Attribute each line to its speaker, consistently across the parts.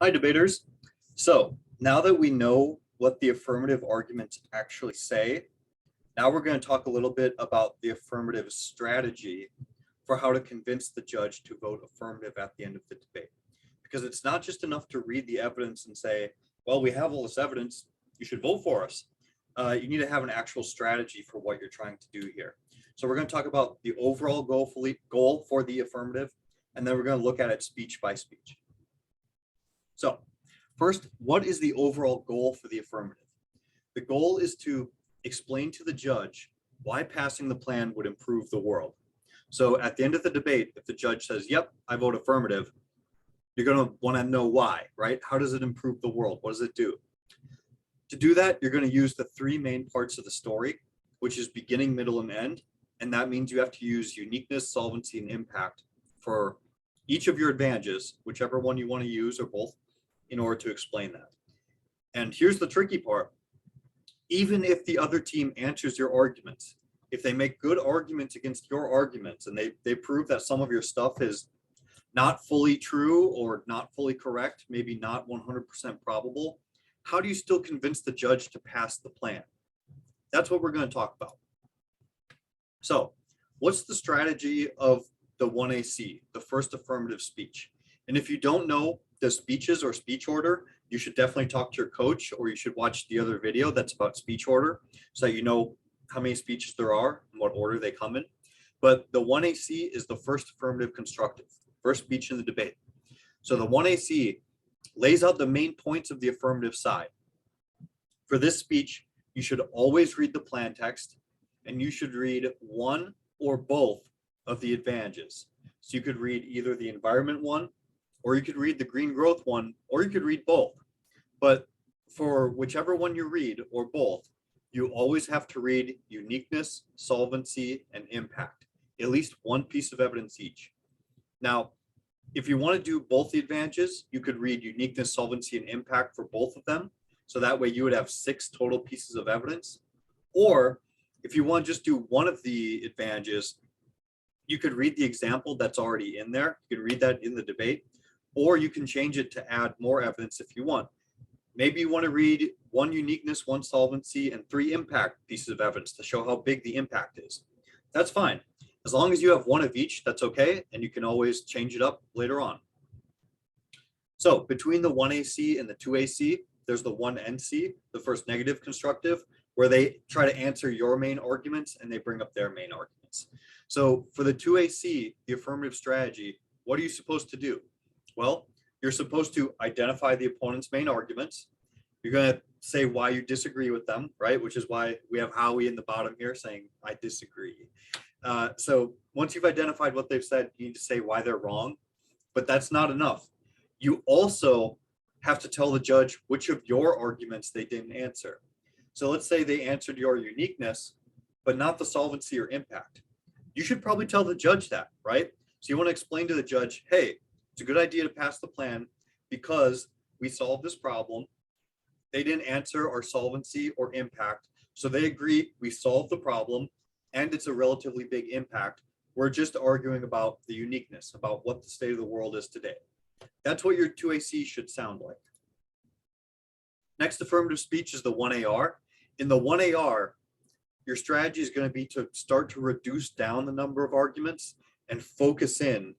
Speaker 1: Hi, debaters. So now that we know what the affirmative arguments actually say, now we're going to talk a little bit about the affirmative strategy for how to convince the judge to vote affirmative at the end of the debate. Because it's not just enough to read the evidence and say, well, we have all this evidence, you should vote for us. You need to have an actual strategy for what you're trying to do here. So we're going to talk about the overall goal for the affirmative, and then we're going to look at it speech by speech. So first, what is the overall goal for the affirmative? The goal is to explain to the judge why passing the plan would improve the world. So at the end of the debate, if the judge says, yep, I vote affirmative, you're going to want to know why, right? How does it improve the world? What does it do? To do that, you're going to use the three main parts of the story, which is beginning, middle, and end. And that means you have to use uniqueness, solvency, and impact for each of your advantages, whichever one you want to use or both, in order to explain that. And here's the tricky part. Even if the other team answers your arguments, if they make good arguments against your arguments and they prove that some of your stuff is not fully true or not fully correct, maybe not 100% probable, how do you still convince the judge to pass the plan? That's what we're going to talk about. So what's the strategy of the 1AC, the first affirmative speech? And if you don't know the speeches or speech order, you should definitely talk to your coach, or you should watch the other video that's about speech order so that you know how many speeches there are and what order they come in. But the 1AC is the first affirmative constructive, first speech in the debate. So the 1AC lays out the main points of the affirmative side. For this speech, you should always read the plan text, and you should read one or both of the advantages. So you could read either the environment one, or you could read the green growth one, or you could read both. But for whichever one you read, or both, you always have to read uniqueness, solvency, and impact, at least one piece of evidence each. Now, if you want to do both the advantages, you could read uniqueness, solvency, and impact for both of them. So that way you would have 6 total pieces of evidence. Or if you want to just do one of the advantages, you could read the example that's already in there. You can read that in the debate, or you can change it to add more evidence if you want. Maybe you want to read 1 uniqueness, 1 solvency, and 3 impact pieces of evidence to show how big the impact is. That's fine. As long as you have 1 of each, that's okay, and you can always change it up later on. So between the 1AC and the 2AC, there's the 1NC, the first negative constructive, where they try to answer your main arguments and they bring up their main arguments. So for the 2AC, the affirmative strategy, what are you supposed to do? Well, you're supposed to identify the opponent's main arguments. You're going to say why you disagree with them, right? Which is why we have Howie in the bottom here saying, I disagree. So once you've identified what they've said, you need to say why they're wrong, but that's not enough. You also have to tell the judge which of your arguments they didn't answer. So let's say they answered your uniqueness, but not the solvency or impact. You should probably tell the judge that, right? So you want to explain to the judge, hey, it's a good idea to pass the plan because we solved this problem. They didn't answer our solvency or impact. So they agree we solved the problem and it's a relatively big impact. We're just arguing about the uniqueness, about what the state of the world is today. That's what your 2AC should sound like. Next affirmative speech is the 1AR. In the 1AR, your strategy is going to be to start to reduce down the number of arguments and focus in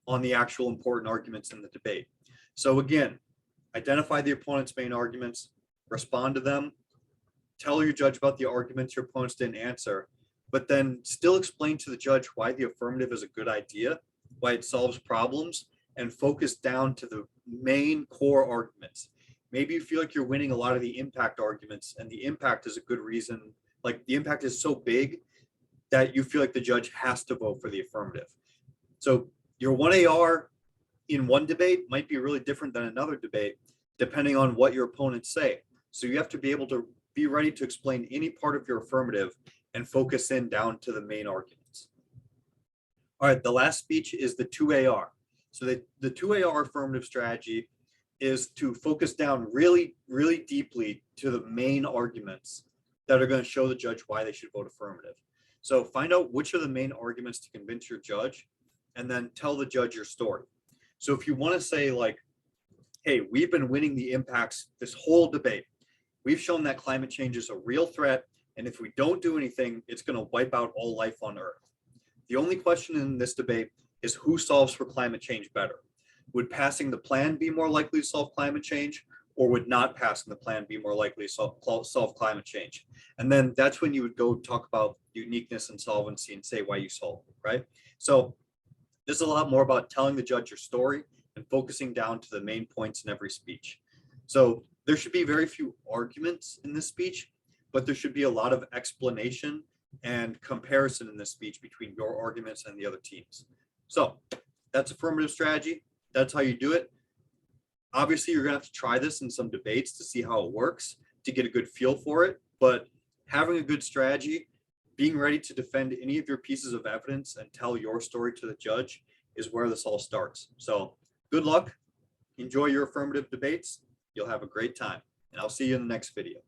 Speaker 1: on the actual important arguments in the debate. So again, identify the opponent's main arguments, respond to them, tell your judge about the arguments your opponents didn't answer, but then still explain to the judge why the affirmative is a good idea, why it solves problems, and focus down to the main core arguments. Maybe you feel like you're winning a lot of the impact arguments, and the impact is a good reason. Like the impact is so big that you feel like the judge has to vote for the affirmative. So your 1AR in one debate might be really different than another debate, depending on what your opponents say. So you have to be able to be ready to explain any part of your affirmative and focus in down to the main arguments. All right, the last speech is the 2AR. So the 2AR affirmative strategy is to focus down really, really deeply to the main arguments that are going to show the judge why they should vote affirmative. So find out which are the main arguments to convince your judge, and then tell the judge your story. So if you want to say like, hey, we've been winning the impacts this whole debate. We've shown that climate change is a real threat, and if we don't do anything, it's going to wipe out all life on Earth. The only question in this debate is who solves for climate change better. Would passing the plan be more likely to solve climate change, or would not passing the plan be more likely to solve climate change? And then that's when you would go talk about uniqueness and solvency and say why you solve it, right? So this is a lot more about telling the judge your story and focusing down to the main points in every speech. So there should be very few arguments in this speech, but there should be a lot of explanation and comparison in this speech between your arguments and the other teams. So that's affirmative strategy. That's how you do it. Obviously, you're going to have to try this in some debates to see how it works, to get a good feel for it. But having a good strategy, being ready to defend any of your pieces of evidence and tell your story to the judge is where this all starts. So good luck. Enjoy your affirmative debates. You'll have a great time. And I'll see you in the next video.